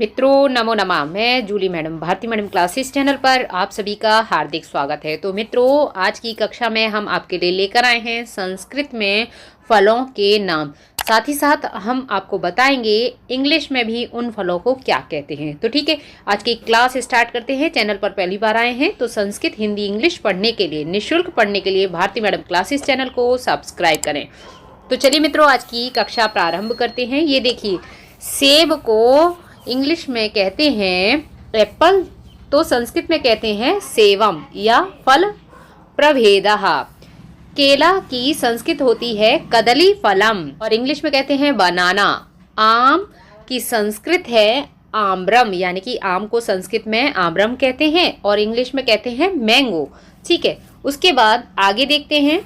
मित्रों नमो नमः। मैं Julie madam Bharti madam classes channel पर आप सभी का हार्दिक स्वागत है। तो मित्रों आज की कक्षा में हम आपके लिए लेकर आए हैं संस्कृत में फलों के नाम। साथ ही साथ हम आपको बताएंगे इंग्लिश में भी उन फलों को क्या कहते हैं। तो ठीक है, आज की क्लास स्टार्ट करते हैं। चैनल पर पहली बार आए हैं तो संस्कृत हिंदी इंग्लिश पढ़ने के लिए, निःशुल्क पढ़ने के लिए भारती मैडम क्लासेस चैनल को सब्सक्राइब करें। तो चलिए मित्रों आज की कक्षा प्रारंभ करते हैं। ये देखिए, सेब को इंग्लिश में कहते हैं एप्पल, तो संस्कृत में कहते हैं सेवम या फल प्रभेदः। केला की संस्कृत होती है कदली फलम और इंग्लिश में कहते हैं बनाना। आम की संस्कृत है आम्रम, यानी कि आम को संस्कृत में आम्रम कहते हैं और इंग्लिश में कहते हैं मैंगो। ठीक है, उसके बाद आगे देखते हैं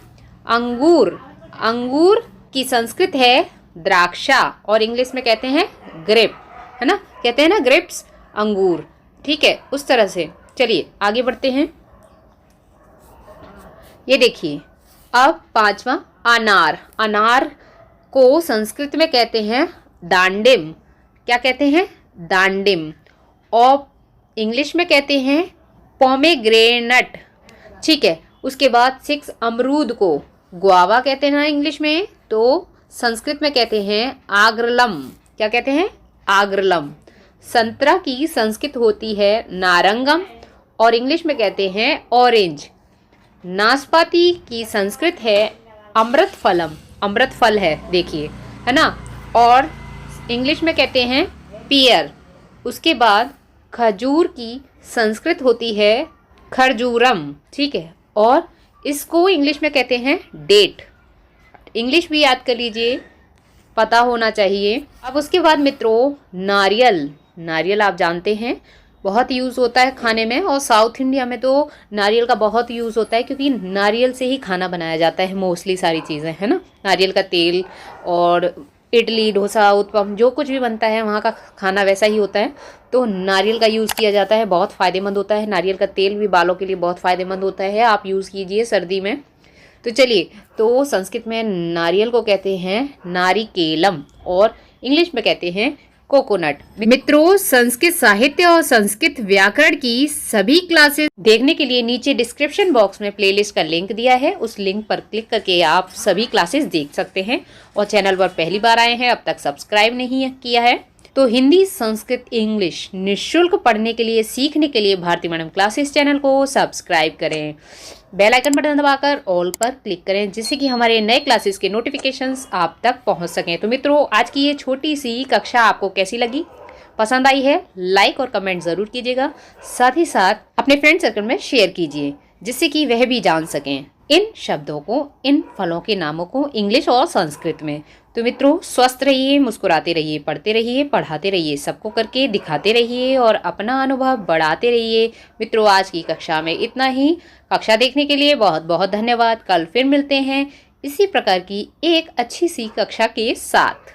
अंगूर। अंगूर की संस्कृत है द्राक्षा और इंग्लिश में कहते हैं ग्रेप, है ना, कहते हैं ना ग्रेप्स, अंगूर। ठीक है, उस तरह से चलिए आगे बढ़ते हैं। ये देखिए, अब पांचवा अनार। अनार को संस्कृत में कहते हैं दांडिम। क्या कहते हैं? दांडिम। और इंग्लिश में कहते हैं पोमेग्रेनेट। ठीक है, उसके बाद 6 अमरूद को गुआवा कहते हैं ना इंग्लिश में, तो संस्कृत में कहते हैं आग्रलम। क्या कहते हैं? आग्रलम। संतरा की संस्कृत होती है नारंगम और इंग्लिश में कहते हैं ऑरेंज। नाशपाती की संस्कृत है अमृत फलम। अमृत फल है, देखिए, है ना, और इंग्लिश में कहते हैं पियर। उसके बाद खजूर की संस्कृत होती है खरजूरम। ठीक है, और इसको इंग्लिश में कहते हैं डेट। इंग्लिश भी याद कर लीजिए, पता होना चाहिए। अब उसके बाद मित्रों नारियल। नारियल आप जानते हैं बहुत यूज़ होता है खाने में, और साउथ इंडिया में तो नारियल का बहुत यूज़ होता है क्योंकि नारियल से ही खाना बनाया जाता है मोस्टली सारी चीज़ें, है ना। नारियल का तेल और इडली डोसा उत्पम जो कुछ भी बनता है वहाँ का खाना वैसा ही होता है, तो नारियल का यूज़ किया जाता है। बहुत फ़ायदेमंद होता है। नारियल का तेल भी बालों के लिए बहुत फ़ायदेमंद होता है, आप यूज़ कीजिए सर्दी में। तो चलिए, तो संस्कृत में नारियल को कहते हैं नारिकेलम और इंग्लिश में कहते हैं कोकोनट। मित्रों संस्कृत साहित्य और संस्कृत व्याकरण की सभी क्लासेस देखने के लिए नीचे डिस्क्रिप्शन बॉक्स में प्लेलिस्ट का लिंक दिया है, उस लिंक पर क्लिक करके आप सभी क्लासेस देख सकते हैं। और चैनल पर पहली बार आए हैं, अब तक सब्सक्राइब नहीं किया है, तो हिंदी संस्कृत इंग्लिश निःशुल्क पढ़ने के लिए, सीखने के लिए भारती मैडम क्लासेस चैनल को सब्सक्राइब करें। बेल आइकन बटन दबाकर ऑल पर क्लिक करें जिससे कि हमारे नए क्लासेस के नोटिफिकेशंस आप तक पहुंच सकें। तो मित्रों आज की ये छोटी सी कक्षा आपको कैसी लगी? पसंद आई है? लाइक और कमेंट ज़रूर कीजिएगा। साथ ही साथ अपने फ्रेंड सर्कल में शेयर कीजिए जिससे कि वह भी जान सकें इन शब्दों को, इन फलों के नामों को इंग्लिश और संस्कृत में। तो मित्रों स्वस्थ रहिए, मुस्कुराते रहिए, पढ़ते रहिए, पढ़ाते रहिए, सबको करके दिखाते रहिए और अपना अनुभव बढ़ाते रहिए। मित्रों आज की कक्षा में इतना ही। कक्षा देखने के लिए बहुत बहुत धन्यवाद। कल फिर मिलते हैं इसी प्रकार की एक अच्छी सी कक्षा के साथ।